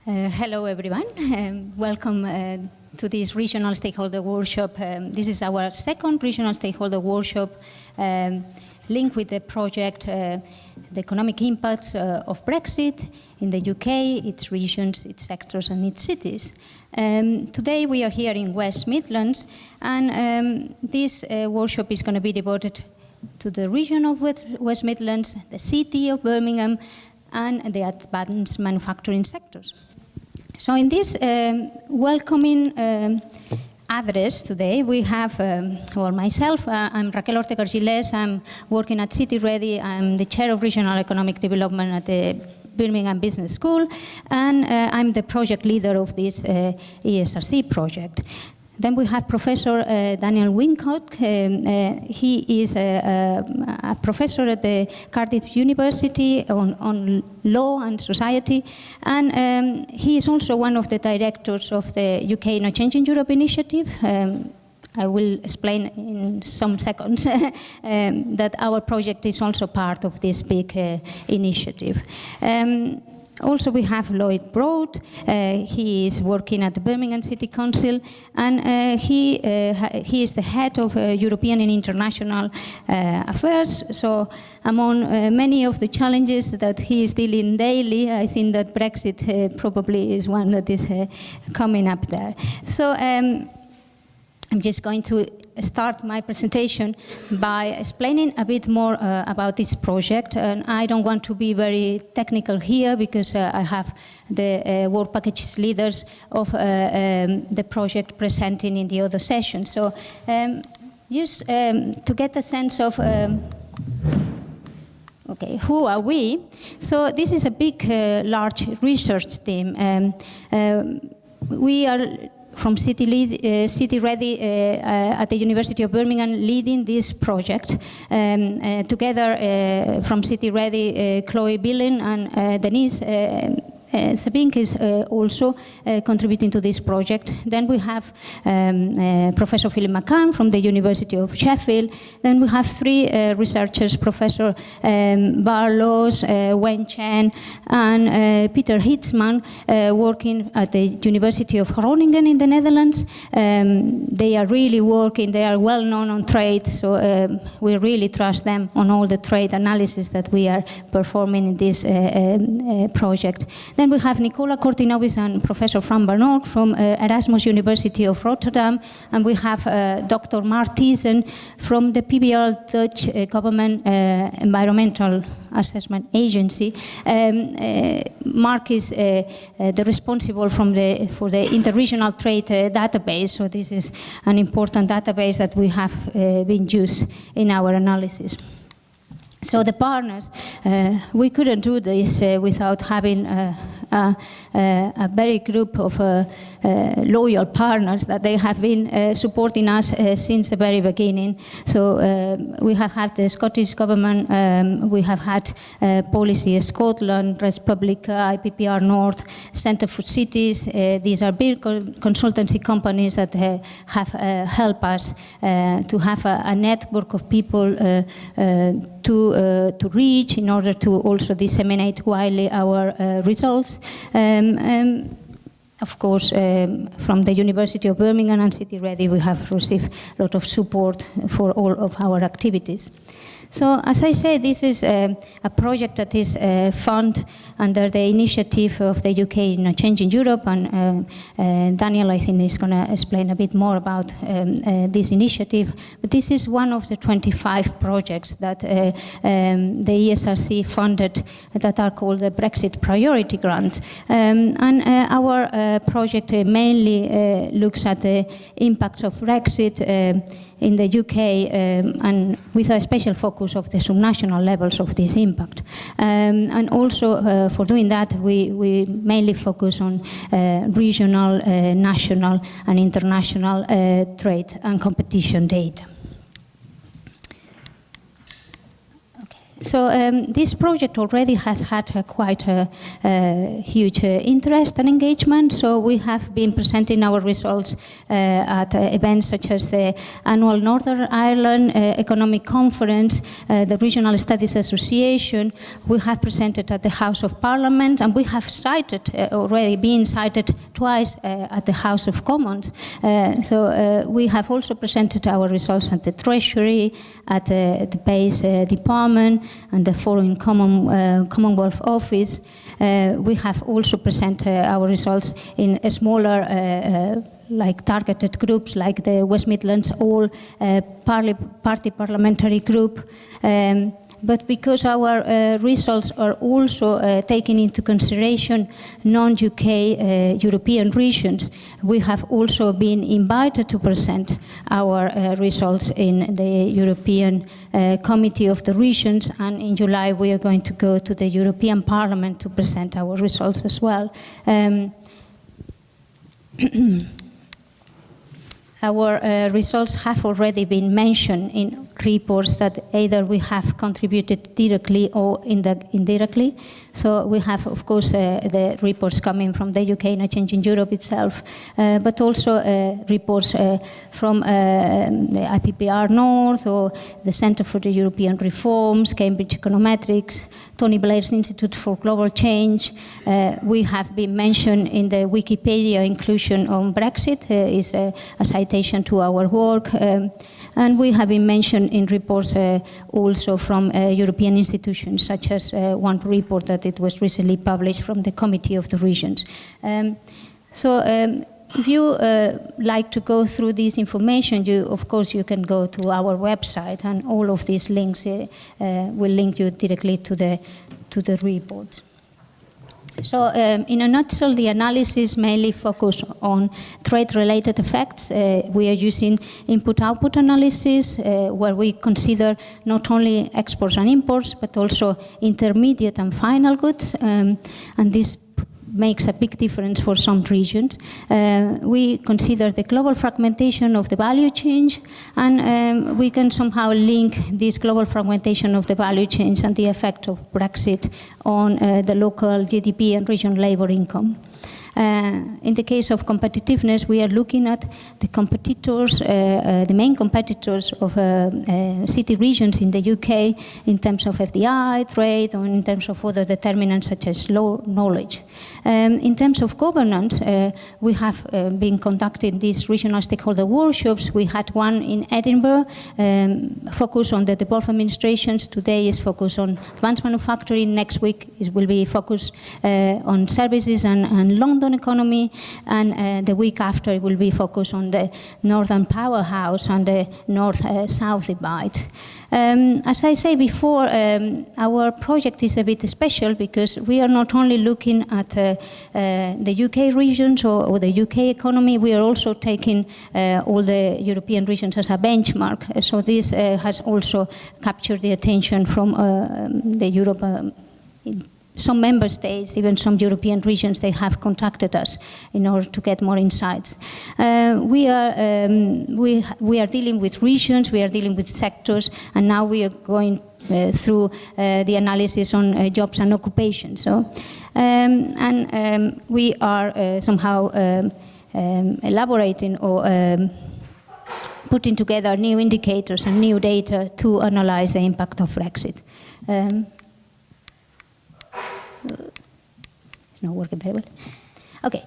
Hello, everyone. Welcome to this regional stakeholder workshop. This is our second regional stakeholder workshop linked with the project, the economic impacts of Brexit in the UK, its regions, its sectors, and its cities. Today we are here in West Midlands, and this workshop is going to be devoted to the region of West Midlands, the city of Birmingham, and the advanced manufacturing sectors. So in this welcoming address today, we have, myself, I'm Raquel Ortega Argilés, I'm working at City-REDI, I'm the Chair of Regional Economic Development at the Birmingham Business School, and I'm the project leader of this ESRC project. Then we have Professor Daniel Wincott. He is a professor at the Cardiff University on law and society, and he is also one of the directors of the UK No Change in Europe initiative. I will explain in some seconds that our project is also part of this big initiative. Also, we have Lloyd Broad. He is working at the Birmingham City Council, and he is the head of European and International Affairs. So, among many of the challenges that he is dealing daily, I think that Brexit probably is one that is coming up there. So, I'm just going to start my presentation by explaining a bit more about this project. And I don't want to be very technical here because I have the work packages leaders of the project presenting in the other session. So just to get a sense of okay, who are we? So this is a big, large research team. We are from City-REDI at the University of Birmingham leading this project. Together from City-REDI, Chloe Billing and Denise Sabink is also contributing to this project. Then we have Professor Philip McCann from the University of Sheffield. Then we have three researchers, Professor Barlows, Wen Chen, and Peter Hitzman, working at the University of Groningen in the Netherlands. They are really working, they are well known on trade, so we really trust them on all the trade analysis that we are performing in this project. Then we have Nicola Cortinovis and Professor Fran Barnard from Erasmus University of Rotterdam, and we have Dr. Mark Thiessen from the PBL Dutch Government Environmental Assessment Agency. Mark is the responsible for the interregional trade database, so this is an important database that we have been used in our analysis. So the partners, we couldn't do this without having a very group of loyal partners that they have been supporting us since the very beginning. So we have had the Scottish Government, we have had Policy Scotland, Respublica, IPPR North, Centre for Cities. These are big consultancy companies that have helped us to have a network of people to reach in order to also disseminate widely our results. Of course, from the University of Birmingham and City-REDI, we have received a lot of support for all of our activities. So, as I say, this is a project that is funded under the initiative of the UK No Change in Europe, and Daniel, I think, is going to explain a bit more about this initiative. But this is one of the 25 projects that the ESRC funded that are called the Brexit Priority Grants. And our project mainly looks at the impacts of Brexit in the UK and with a special focus of the subnational levels of this impact. And also for doing that, we mainly focus on regional, national and international trade and competition data. This project already has had quite a huge interest and engagement. So we have been presenting our results at events such as the annual Northern Ireland Economic Conference, the Regional Studies Association. We have presented at the House of Parliament, and we have cited, already been cited twice at the House of Commons. We have also presented our results at the Treasury, at the Base Department, and the Foreign Commonwealth Office. We have also presented our results in a smaller like targeted groups like the West Midlands All Party Parliamentary Group. But because our results are also taking into consideration non-UK European regions, we have also been invited to present our results in the European Committee of the Regions, and in July we are going to go to the European Parliament to present our results as well. Our results have already been mentioned in reports that either we have contributed directly or indirectly. So we have, of course, the reports coming from the UK and Changing Europe itself, but also reports from the IPPR North or the Centre for the European Reforms, Cambridge Econometrics, Tony Blair's Institute for Global Change. We have been mentioned in the Wikipedia inclusion on Brexit, is a citation to our work. And we have been mentioned in reports also from European institutions, such as one report that it was recently published from the Committee of the Regions. If you like to go through this information, of course you can go to our website, and all of these links will link you directly to the report. So in a nutshell, the analysis mainly focused on trade-related effects. We are using input-output analysis, where we consider not only exports and imports, but also intermediate and final goods, and this makes a big difference for some regions. We consider the global fragmentation of the value chain, and we can somehow link this global fragmentation of the value chains and the effect of Brexit on the local GDP and regional labor income. In the case of competitiveness, we are looking at the competitors, the main competitors of city regions in the UK in terms of FDI, trade, or in terms of other determinants such as low knowledge. In terms of governance, we have been conducting these regional stakeholder workshops. We had one in Edinburgh, focused on the devolved administrations. Today is focused on advanced manufacturing. Next week it will be focused on services and London economy, and the week after it will be focused on the northern powerhouse and the north-south divide. As I said before, our project is a bit special because we are not only looking at the UK regions or the UK economy, we are also taking all the European regions as a benchmark. So this has also captured the attention from the Europe. Some member states, even some European regions, they have contacted us in order to get more insights. We are dealing with regions, we are dealing with sectors, and now we are going through the analysis on jobs and occupation. So, we are somehow elaborating or putting together new indicators and new data to analyze the impact of Brexit. It's not working very well. Okay,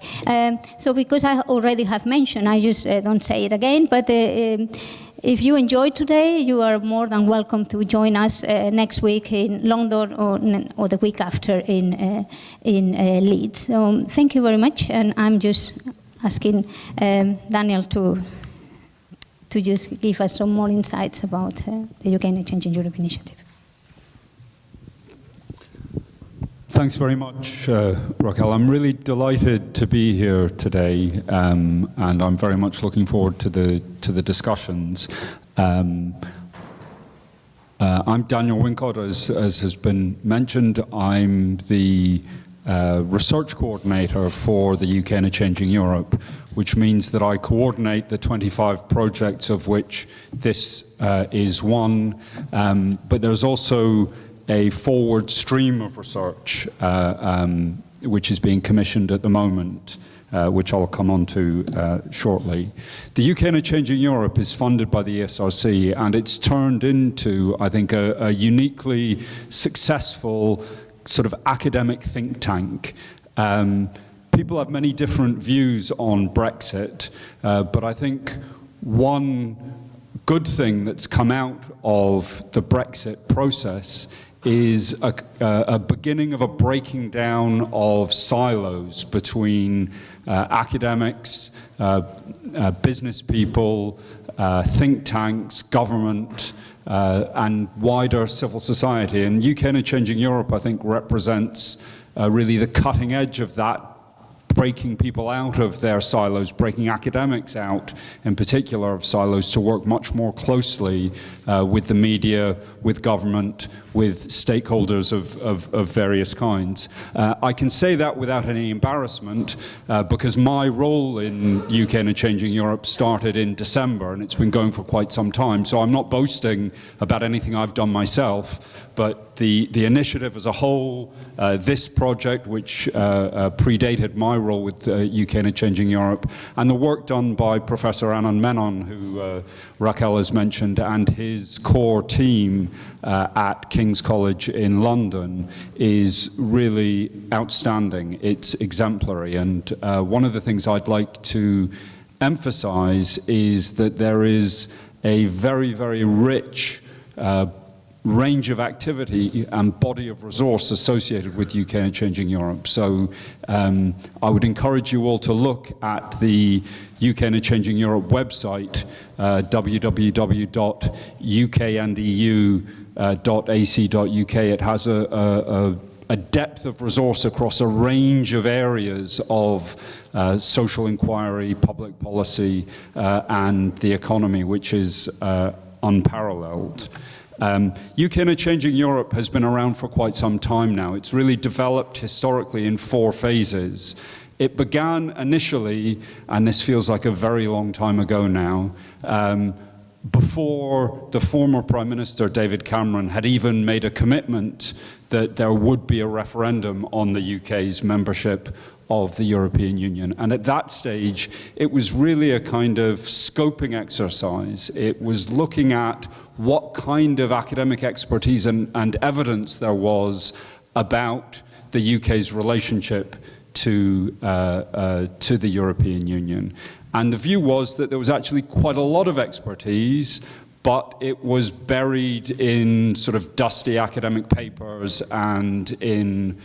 so because I already have mentioned, I just don't say it again, but if you enjoyed today, you are more than welcome to join us next week in London or the week after in Leeds. So thank you very much, and I'm just asking Daniel to just give us some more insights about the UK and Changing Europe initiative. Thanks very much, Raquel. I'm really delighted to be here today, and I'm very much looking forward to the discussions. I'm Daniel Wincott, as has been mentioned. I'm the research coordinator for the UK and Changing Europe, which means that I coordinate the 25 projects of which this is one. But there's also a forward stream of research which is being commissioned at the moment, which I'll come on to shortly. The UK and a Changing Europe is funded by the ESRC, and it's turned into, I think, a uniquely successful sort of academic think tank. People have many different views on Brexit, but I think one good thing that's come out of the Brexit process is a beginning of a breaking down of silos between academics, business people, think tanks, government, and wider civil society. And UK and a Changing Europe, I think, represents really the cutting edge of that, breaking people out of their silos, breaking academics out, in particular, of silos, to work much more closely with the media, with government, with stakeholders of various kinds. I can say that without any embarrassment because my role in UK and a Changing Europe started in December, and it's been going for quite some time. So I'm not boasting about anything I've done myself, but the initiative as a whole, this project, which predated my role with UK and a Changing Europe, and the work done by Professor Anand Menon, who Raquel has mentioned, and his core team at King's College in London, is really outstanding. It's exemplary. And one of the things I'd like to emphasize is that there is a very, very rich range of activity and body of resource associated with UK and Changing Europe. So I would encourage you all to look at the UK and Changing Europe website, www.ukandeu.ac.uk. It has a depth of resource across a range of areas of social inquiry, public policy, and the economy, which is unparalleled. UK and a Changing Europe has been around for quite some time now. It's really developed historically in 4 phases. It began initially, and this feels like a very long time ago now, before the former Prime Minister, David Cameron, had even made a commitment that there would be a referendum on the UK's membership of the European Union. And at that stage, it was really a kind of scoping exercise. It was looking at what kind of academic expertise and evidence there was about the UK's relationship to the European Union. And the view was that there was actually quite a lot of expertise, but it was buried in sort of dusty academic papers and in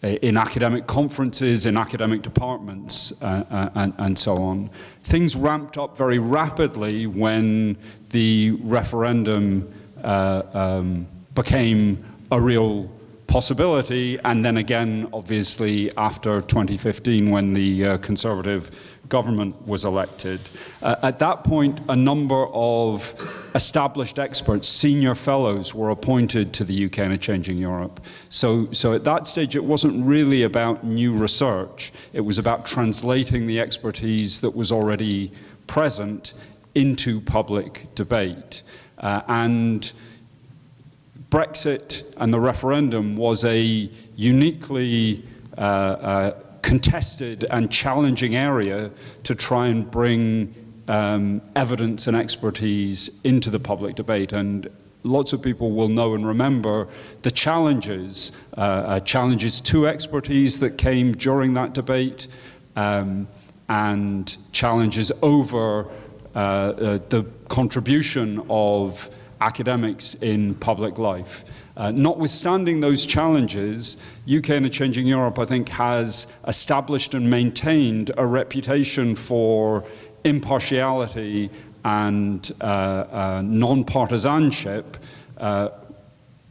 academic conferences, in academic departments, and so on. Things ramped up very rapidly when the referendum became a real possibility, and then again, obviously, after 2015, when the Conservative government was elected. At that point, a number of established experts, senior fellows, were appointed to the UK and a Changing Europe. So at that stage, it wasn't really about new research. It was about translating the expertise that was already present into public debate. And Brexit and the referendum was a uniquely contested and challenging area to try and bring evidence and expertise into the public debate. And lots of people will know and remember the challenges to expertise that came during that debate, and challenges over the contribution of academics in public life. Notwithstanding those challenges, UK and a Changing Europe, I think, has established and maintained a reputation for impartiality and non-partisanship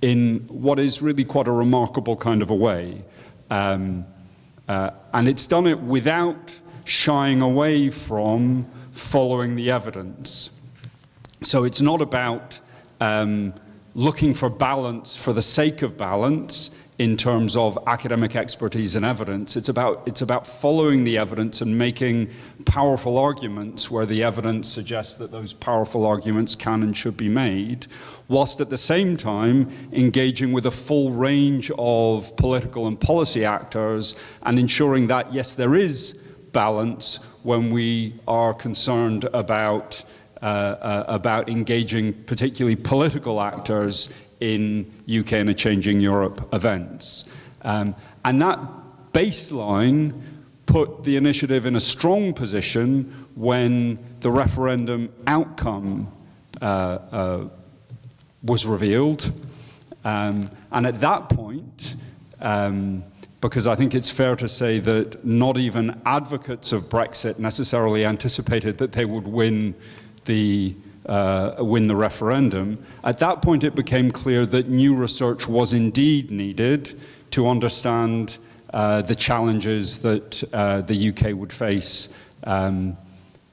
in what is really quite a remarkable kind of a way. And it's done it without shying away from following the evidence. So it's not about looking for balance for the sake of balance. in terms of academic expertise and evidence. It's about following the evidence and making powerful arguments where the evidence suggests that those powerful arguments can and should be made, whilst at the same time engaging with a full range of political and policy actors and ensuring that, yes, there is balance when we are concerned about engaging particularly political actors in UK and a Changing Europe events. And that baseline put the initiative in a strong position when the referendum outcome was revealed. And at that point, because I think it's fair to say that not even advocates of Brexit necessarily anticipated that they would win the referendum. At that point, it became clear that new research was indeed needed to understand the challenges that the UK would face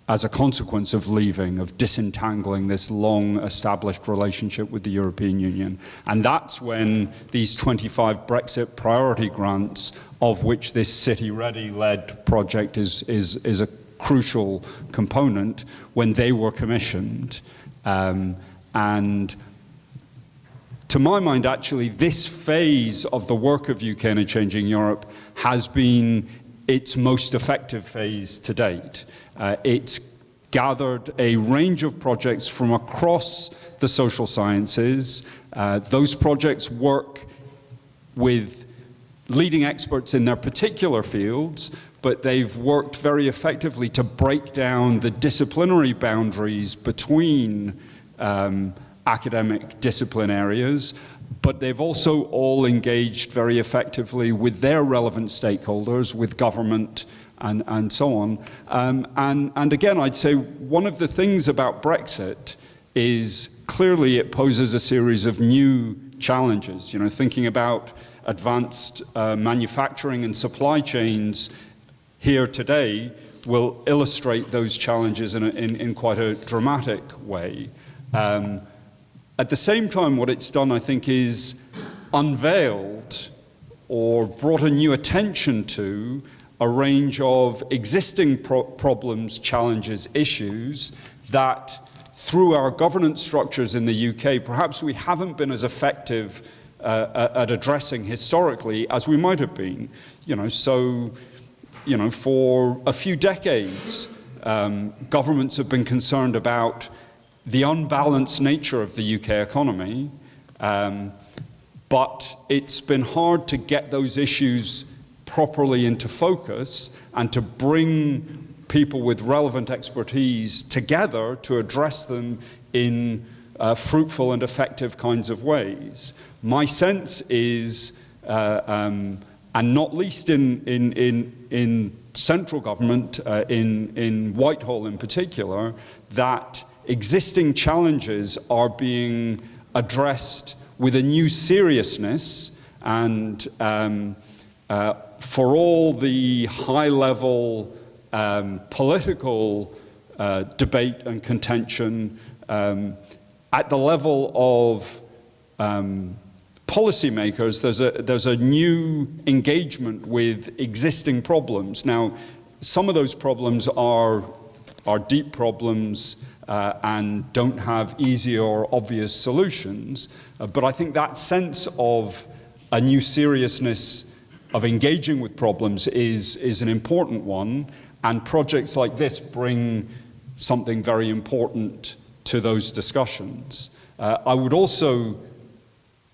as a consequence of leaving, of disentangling this long-established relationship with the European Union. And that's when these 25 Brexit priority grants, of which this City-REDI-led project is a crucial component, when they were commissioned. And to my mind, actually, this phase of the work of UK and a Changing Europe has been its most effective phase to date. It's gathered a range of projects from across the social sciences. Those projects work with leading experts in their particular fields, but they've worked very effectively to break down the disciplinary boundaries between academic discipline areas, but they've also all engaged very effectively with their relevant stakeholders, with government and so on. And again, I'd say one of the things about Brexit is clearly it poses a series of new challenges. You know, thinking about advanced manufacturing and supply chains here today will illustrate those challenges in quite a dramatic way. At the same time, what it's done, I think, is unveiled or brought a new attention to a range of existing problems, challenges, issues that through our governance structures in the UK, perhaps we haven't been as effective at addressing historically as we might have been. For a few decades, governments have been concerned about the unbalanced nature of the UK economy, but it's been hard to get those issues properly into focus and to bring people with relevant expertise together to address them in fruitful and effective kinds of ways. My sense is, and not least in central government, in Whitehall in particular, that existing challenges are being addressed with a new seriousness, and for all the high-level political debate and contention, at the level of policymakers, there's a new engagement with existing problems. Now, some of those problems are deep problems and don't have easy or obvious solutions, but I think that sense of a new seriousness of engaging with problems is an important one, and projects like this bring something very important to those discussions. I would also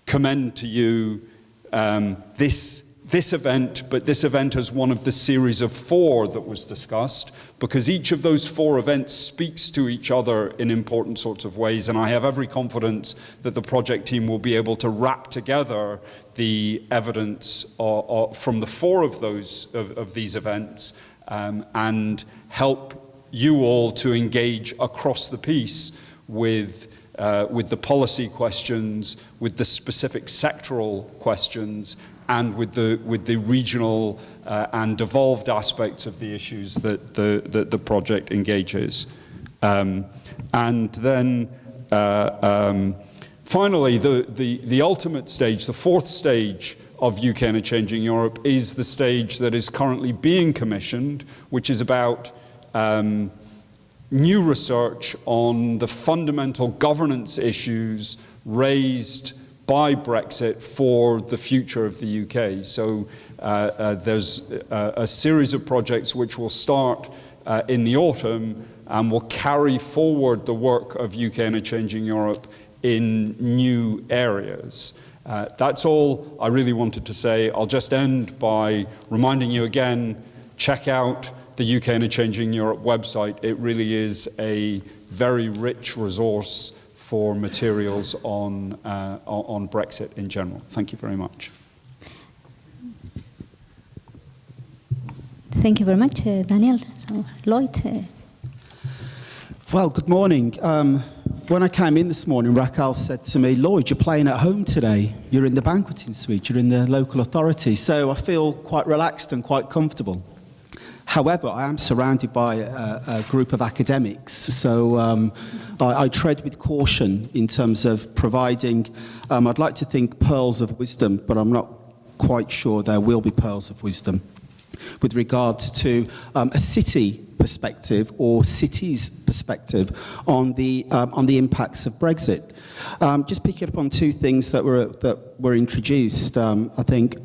commend to you this event, but this event as one of the series of 4 that was discussed, because each of those 4 events speaks to each other in important sorts of ways, and I have every confidence that the project team will be able to wrap together the evidence from the 4 of these events and help you all to engage across the piece with the policy questions, with the specific sectoral questions, and with the regional and devolved aspects of the issues that the project engages. And then finally, the ultimate stage, the 4th stage of UK and a Changing Europe is the stage that is currently being commissioned, which is about new research on the fundamental governance issues raised by Brexit for the future of the UK. So there's a series of projects which will start in the autumn and will carry forward the work of UK and a Changing Europe in new areas. That's all I really wanted to say. I'll just end by reminding you again, check out the UK and a Changing Europe website. It really is a very rich resource for materials on Brexit in general. Thank you very much. Thank you very much, Daniel. So, Lloyd. Well, good morning. When I came in this morning, Raquel said to me, Lloyd, you're playing at home today. You're in the banqueting suite. You're in the local authority. So I feel quite relaxed and quite comfortable. However, I am surrounded by a group of academics, so I tread with caution in terms of providing, I'd like to think, pearls of wisdom, but I'm not quite sure there will be pearls of wisdom with regards to a city perspective or cities perspective on the impacts of Brexit. Just picking up on two things that were introduced. I think,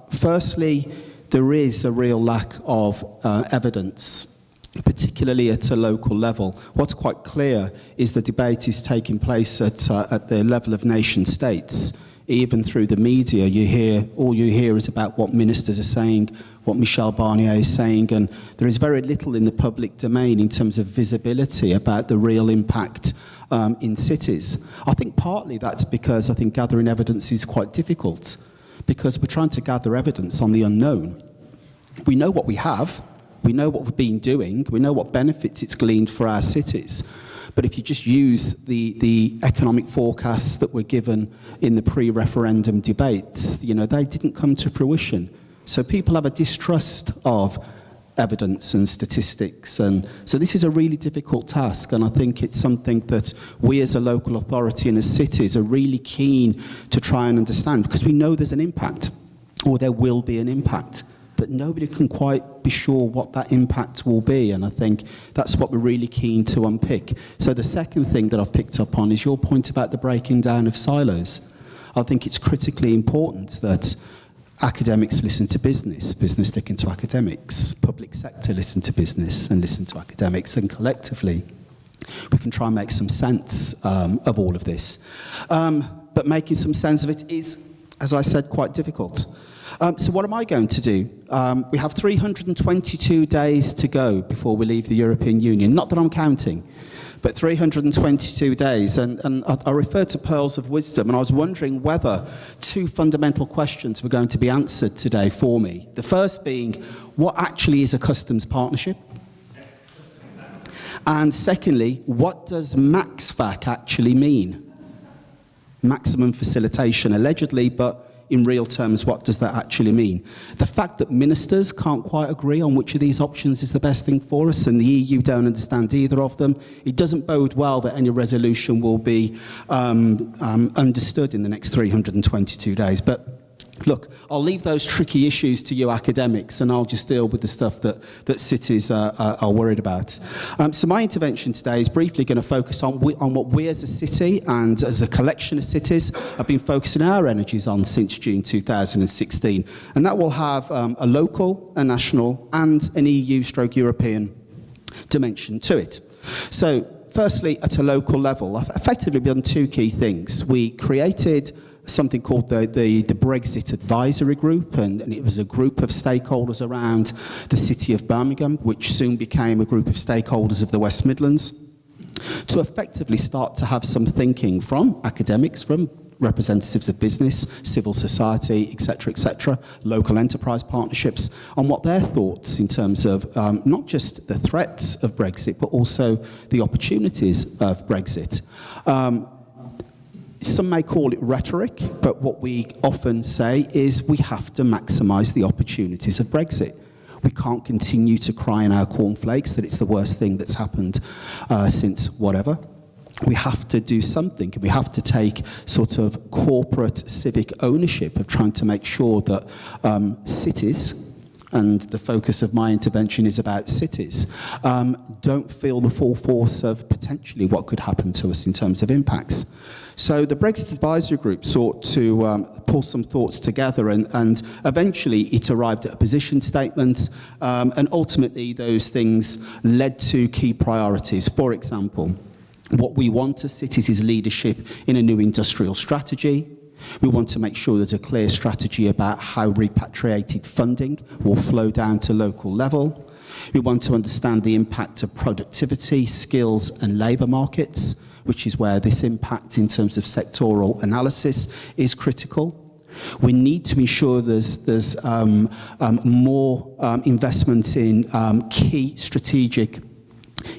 firstly, there is a real lack of evidence, particularly at a local level. What's quite clear is the debate is taking place at the level of nation states. Even through the media, all you hear is about what ministers are saying, what Michel Barnier is saying, and there is very little in the public domain in terms of visibility about the real impact in cities. I think partly that's because I think gathering evidence is quite difficult, because we're trying to gather evidence on the unknown. We know what we have, we know what we've been doing, we know what benefits it's gleaned for our cities. But if you just use the economic forecasts that were given in the pre-referendum debates, they didn't come to fruition. So people have a distrust of evidence and statistics. And so this is a really difficult task. And I think it's something that we as a local authority and as cities are really keen to try and understand, because we know there's an impact, or there will be an impact. But nobody can quite be sure what that impact will be, and I think that's what we're really keen to unpick. So the second thing that I've picked up on is your point about the breaking down of silos. I think it's critically important that academics listen to business, business listen to academics, public sector listen to business and listen to academics, and collectively we can try and make some sense of all of this. But making some sense of it is, as I said, quite difficult. So what am I going to do? We have 322 days to go before we leave the European Union. Not that I'm counting, but 322 days. And I referred to pearls of wisdom, and I was wondering whether two fundamental questions were going to be answered today for me. The first being, what actually is a customs partnership? And secondly, what does MaxFac actually mean? Maximum facilitation, allegedly, but in real terms, what does that actually mean? The fact that ministers can't quite agree on which of these options is the best thing for us, and the EU don't understand either of them, it doesn't bode well that any resolution will be understood in the next 322 days. But look, I'll leave those tricky issues to you academics, and I'll just deal with the stuff that cities are worried about. So my intervention today is briefly going to focus on what we as a city and as a collection of cities have been focusing our energies on since June 2016. And that will have a local, a national, and an EU/European dimension to it. So firstly, at a local level, effectively we've done two key things. We created something called the Brexit Advisory Group, and it was a group of stakeholders around the city of Birmingham, which soon became a group of stakeholders of the West Midlands, to effectively start to have some thinking from academics, from representatives of business, civil society, etc., local enterprise partnerships, on what their thoughts in terms of not just the threats of Brexit, but also the opportunities of Brexit. Some may call it rhetoric, but what we often say is we have to maximise the opportunities of Brexit. We can't continue to cry in our cornflakes that it's the worst thing that's happened since whatever. we have to do something, and we have to take sort of corporate civic ownership of trying to make sure that cities, and the focus of my intervention is about cities, don't feel the full force of potentially what could happen to us in terms of impacts. So the Brexit Advisory Group sought to pull some thoughts together, and eventually it arrived at a position statement, and ultimately those things led to key priorities. For example, what we want as cities is leadership in a new industrial strategy. We want to make sure there's a clear strategy about how repatriated funding will flow down to local level. We want to understand the impact of productivity, skills and labour markets, which is where this impact in terms of sectoral analysis is critical. We need to ensure there's more investment in key strategic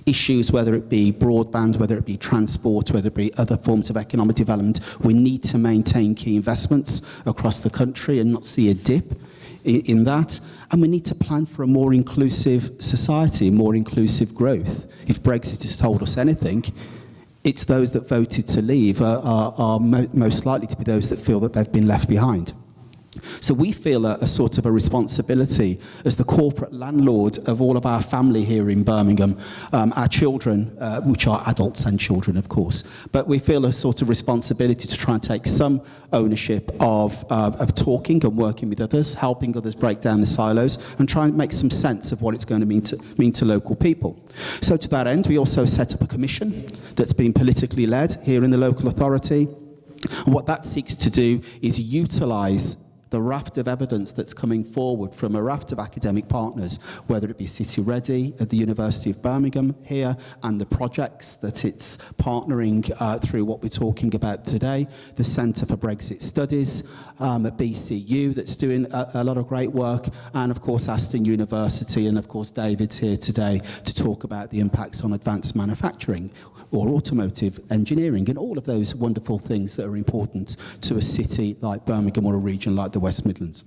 issues, whether it be broadband, whether it be transport, whether it be other forms of economic development. We need to maintain key investments across the country and not see a dip in that. And we need to plan for a more inclusive society, more inclusive growth. If Brexit has told us anything, it's those that voted to leave are most likely to be those that feel that they've been left behind. So we feel a sort of a responsibility as the corporate landlord of all of our family here in Birmingham, our children, which are adults and children, of course, but we feel a sort of responsibility to try and take some ownership of talking and working with others, helping others break down the silos, and try and make some sense of what it's going to mean to local people. So to that end, we also set up a commission that's been politically led here in the local authority. And what that seeks to do is utilise the raft of evidence that's coming forward from a raft of academic partners, whether it be City-REDI at the University of Birmingham here, and the projects that it's partnering through what we're talking about today, the Centre for Brexit Studies at BCU that's doing a lot of great work, and of course Aston University, and of course David's here today to talk about the impacts on advanced manufacturing or automotive engineering, and all of those wonderful things that are important to a city like Birmingham or a region like the West Midlands.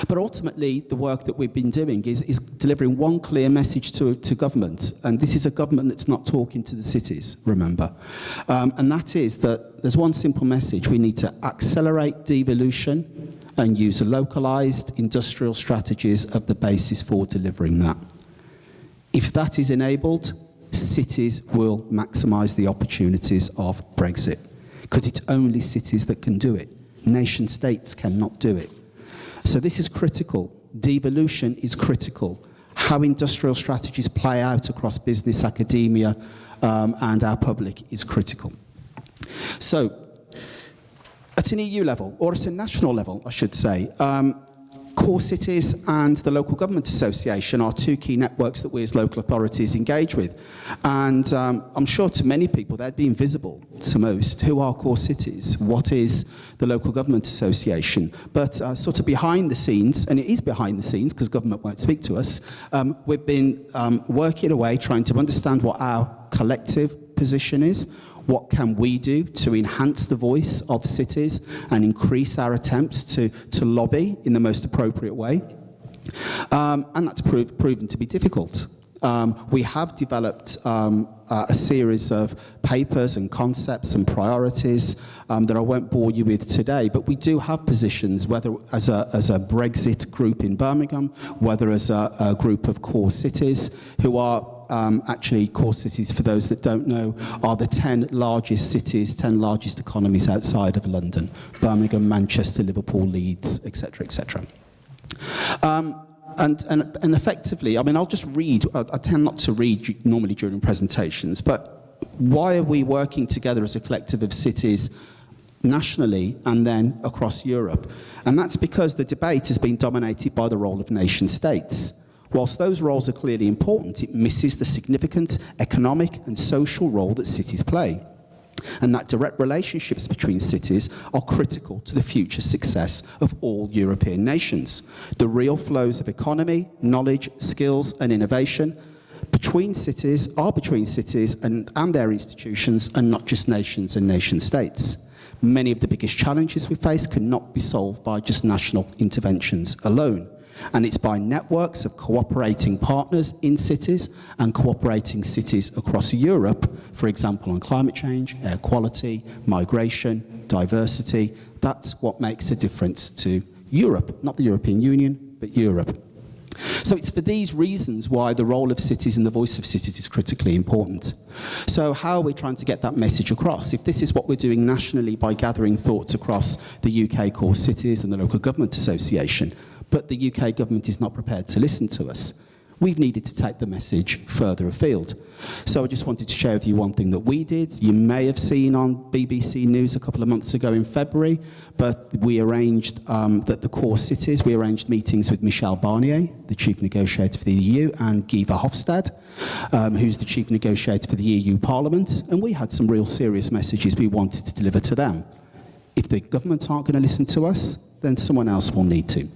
But ultimately, the work that we've been doing is delivering one clear message to government, and this is a government that's not talking to the cities, remember. And that is that there's one simple message: we need to accelerate devolution and use localised industrial strategies of the basis for delivering that. If that is enabled, cities will maximise the opportunities of Brexit, because it's only cities that can do it. Nation states cannot do it. So this is critical. Devolution is critical. How industrial strategies play out across business, academia, and our public is critical. So at an EU level, or at a national level, I should say, Core Cities and the Local Government Association are two key networks that we as local authorities engage with. And I'm sure to many people they'd be invisible to most. Who are Core Cities? What is the Local Government Association? But sort of behind the scenes, and it is behind the scenes because government won't speak to us, we've been working away trying to understand what our collective position is. What can we do to enhance the voice of cities and increase our attempts to lobby in the most appropriate way? And that's proven to be difficult. We have developed a series of papers and concepts and priorities that I won't bore you with today, but we do have positions, whether as a Brexit group in Birmingham, whether as a group of core cities who are actually, core cities, for those that don't know, are the 10 largest cities, 10 largest economies outside of London: Birmingham, Manchester, Liverpool, Leeds, etc., etc. And effectively, I mean, I'll just read. I tend not to read normally during presentations, but why are we working together as a collective of cities nationally and then across Europe? And that's because the debate has been dominated by the role of nation states. Whilst those roles are clearly important, it misses the significant economic and social role that cities play, and that direct relationships between cities are critical to the future success of all European nations. The real flows of economy, knowledge, skills and innovation between cities and their institutions, and not just nations and nation states. Many of the biggest challenges we face cannot be solved by just national interventions alone. And it's by networks of cooperating partners in cities and cooperating cities across Europe, for example, on climate change, air quality, migration, diversity. That's what makes a difference to Europe, not the European Union, but Europe. So it's for these reasons why the role of cities and the voice of cities is critically important. So how are we trying to get that message across? If this is what we're doing nationally by gathering thoughts across the UK core cities and the Local Government Association, but the UK government is not prepared to listen to us, we've needed to take the message further afield. So I just wanted to share with you one thing that we did. You may have seen on BBC News a couple of months ago in February, but we arranged that the core cities, we arranged meetings with Michel Barnier, the chief negotiator for the EU, and Guy Verhofstadt, who's the chief negotiator for the EU Parliament, and we had some real serious messages we wanted to deliver to them. If the governments aren't going to listen to us, then someone else will need to.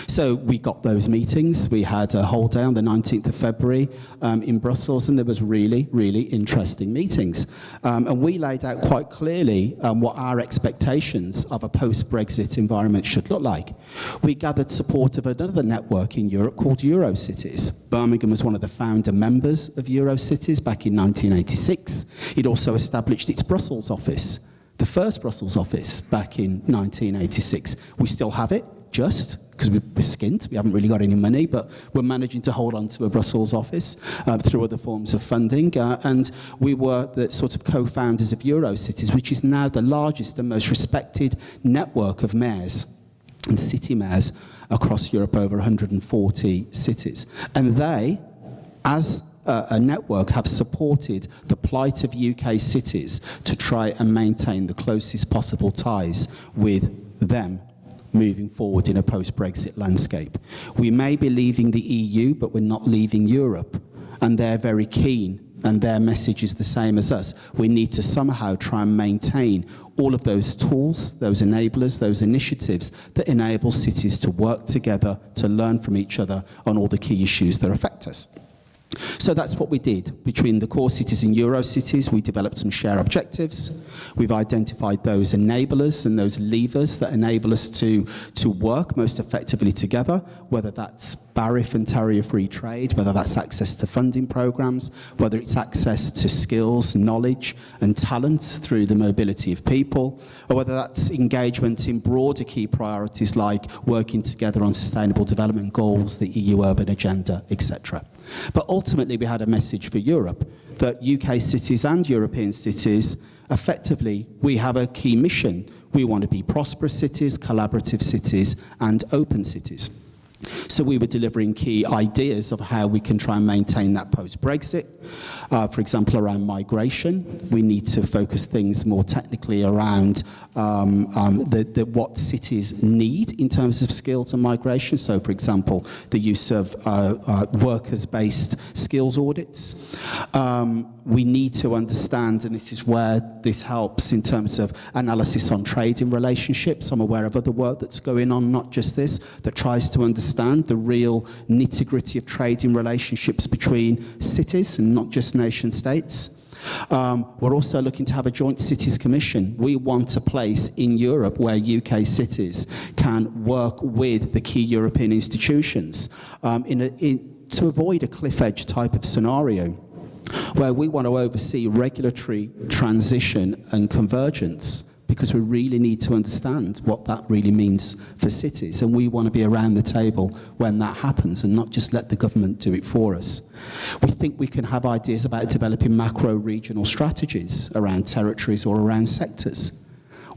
So we got those meetings. We had a whole day on the 19th of February in Brussels, and there was really, really interesting meetings. And we laid out quite clearly what our expectations of a post-Brexit environment should look like. We gathered support of another network in Europe called Eurocities. Birmingham was one of the founder members of Eurocities back in 1986. It also established its Brussels office, the first Brussels office back in 1986. We still have it, just because we're skint, we haven't really got any money, but we're managing to hold on to a Brussels office through other forms of funding. And we were the sort of co-founders of Eurocities, which is now the largest and most respected network of mayors and city mayors across Europe, over 140 cities. And they, as a network, have supported the plight of UK cities to try and maintain the closest possible ties with them moving forward in a post-Brexit landscape. We may be leaving the EU, but we're not leaving Europe. And they're very keen, and their message is the same as us. We need to somehow try and maintain all of those tools, those enablers, those initiatives that enable cities to work together, to learn from each other on all the key issues that affect us. So that's what we did. Between the core cities and Eurocities, we developed some shared objectives. We've identified those enablers and those levers that enable us to work most effectively together, whether that's barrier and barrier-free trade, whether that's access to funding programs, whether it's access to skills, knowledge and talent through the mobility of people, or whether that's engagement in broader key priorities like working together on sustainable development goals, the EU urban agenda, etc. But ultimately, we had a message for Europe that UK cities and European cities, effectively, we have a key mission. We want to be prosperous cities, collaborative cities, and open cities. So we were delivering key ideas of how we can try and maintain that post-Brexit. For example, around migration, we need to focus things more technically around what cities need in terms of skills and migration. So, for example, the use of workers-based skills audits. We need to understand, and this is where this helps in terms of analysis on trading relationships. I'm aware of other work that's going on, not just this, that tries to understand the real nitty-gritty of trading relationships between cities and not just nation states. We're also looking to have a joint cities commission. We want a place in Europe where UK cities can work with the key European institutions to avoid a cliff edge type of scenario, where we want to oversee regulatory transition and convergence, because we really need to understand what that really means for cities, and we want to be around the table when that happens and not just let the government do it for us. We think we can have ideas about developing macro-regional strategies around territories or around sectors.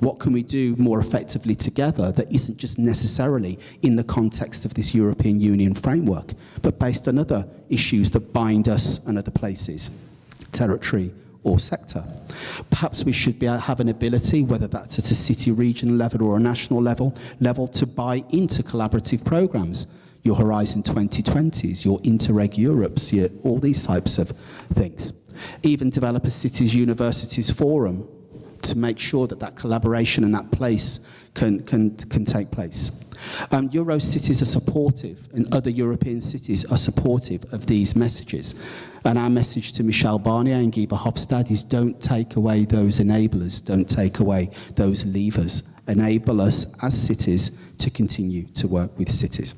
What can we do more effectively together that isn't just necessarily in the context of this European Union framework, but based on other issues that bind us and other places, territory or sector? Perhaps we should have an ability, whether that's at a city regional level or a national level, to buy into collaborative programs. Your Horizon 2020s, your Interreg Europes, all these types of things. Even develop a cities universities forum to make sure that that collaboration and that place can take place. Eurocities are supportive, and other European cities are supportive of these messages. And our message to Michel Barnier and Guy Verhofstadt is don't take away those enablers, don't take away those levers. Enable us as cities to continue to work with cities.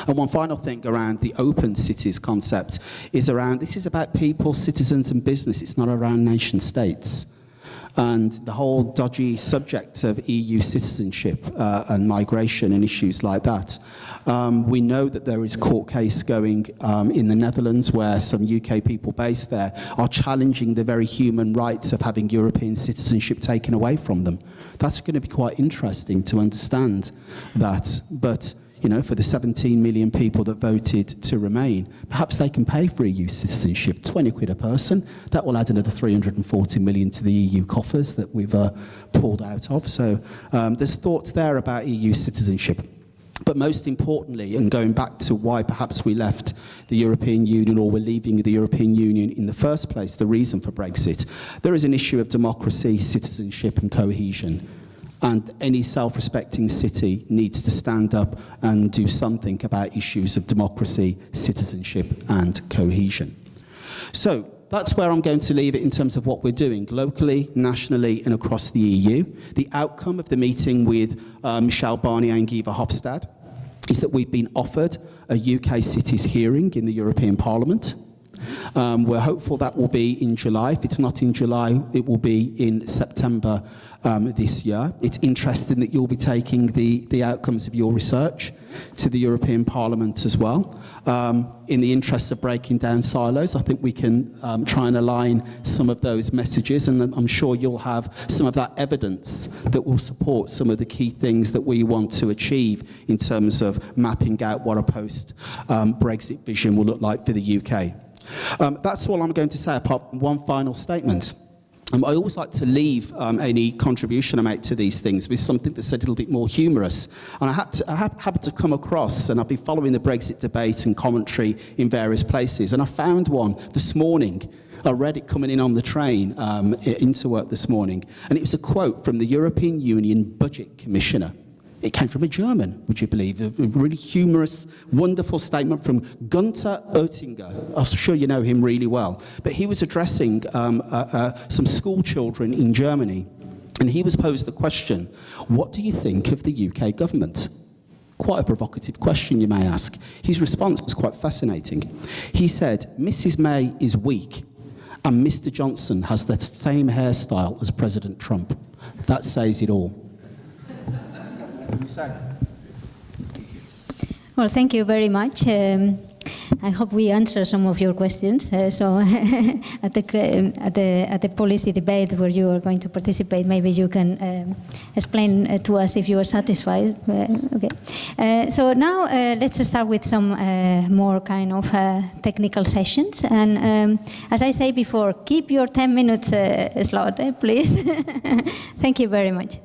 And one final thing around the open cities concept is around, this is about people, citizens and business. It's not around nation states. And the whole dodgy subject of EU citizenship and migration and issues like that. We know that there is a court case going in the Netherlands where some UK people based there are challenging the very human rights of having European citizenship taken away from them. That's going to be quite interesting to understand that. But you know, for the 17 million people that voted to remain, perhaps they can pay for EU citizenship, 20 quid a person. That will add another 340 million to the EU coffers that we've pulled out of. So there's thoughts there about EU citizenship. But most importantly, and going back to why perhaps we left the European Union or we're leaving the European Union in the first place, the reason for Brexit, there is an issue of democracy, citizenship and cohesion. And any self-respecting city needs to stand up and do something about issues of democracy, citizenship and cohesion. So that's where I'm going to leave it in terms of what we're doing locally, nationally and across the EU. The outcome of the meeting with Michel Barnier and Guy Verhofstadt is that we've been offered a UK cities hearing in the European Parliament. We're hopeful that will be in July. If it's not in July, it will be in September this year. It's interesting that you'll be taking the outcomes of your research to the European Parliament as well. In the interest of breaking down silos, I think we can try and align some of those messages, and I'm sure you'll have some of that evidence that will support some of the key things that we want to achieve in terms of mapping out what a post-Brexit vision will look like for the UK. That's all I'm going to say, apart from one final statement. I always like to leave any contribution I make to these things with something that's a little bit more humorous. And I happened to come across, and I've been following the Brexit debate and commentary in various places, and I found one this morning. I read it coming in on the train into work this morning, and it was a quote from the European Union Budget Commissioner. It came from a German, would you believe? A really humorous, wonderful statement from Gunther Oettinger. I'm sure you know him really well. But he was addressing some school children in Germany. And he was posed the question, what do you think of the UK government? Quite a provocative question, you may ask. His response was quite fascinating. He said, Mrs. May is weak, and Mr. Johnson has the same hairstyle as President Trump. That says it all. Well, thank you very much. I hope we answer some of your questions. So at the policy debate where you are going to participate, maybe you can explain to us if you are satisfied. Okay. So now let's start with some more kind of technical sessions. And as I say before, keep your 10 minutes slot, please. Thank you very much.